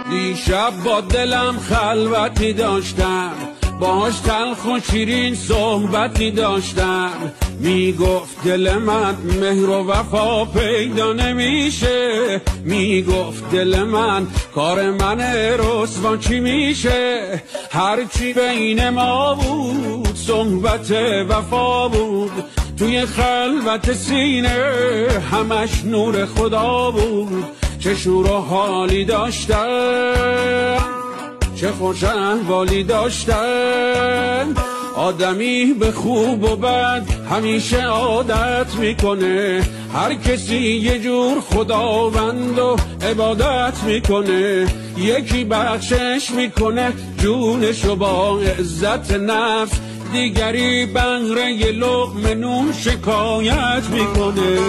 دیشب با دلم خلوتی داشتم، باهاش تلخ و شیرین صحبتی داشتم. میگفت دل من مهر و وفا پیدا نمیشه، میگفت دل من کار من رسوا چی میشه. هرچی بین ما بود صحبت وفا بود، توی خلوت سینه همش نور خدا بود. چه شور و حالی داشتن، چه خوش احوالی داشتن. آدمی به خوب و بد همیشه عادت میکنه، هر کسی یه جور خداوند و عبادت میکنه. یکی بخشش میکنه جونشو با عزت نفس، دیگری بهره یه لقمه نون شکایت میکنه.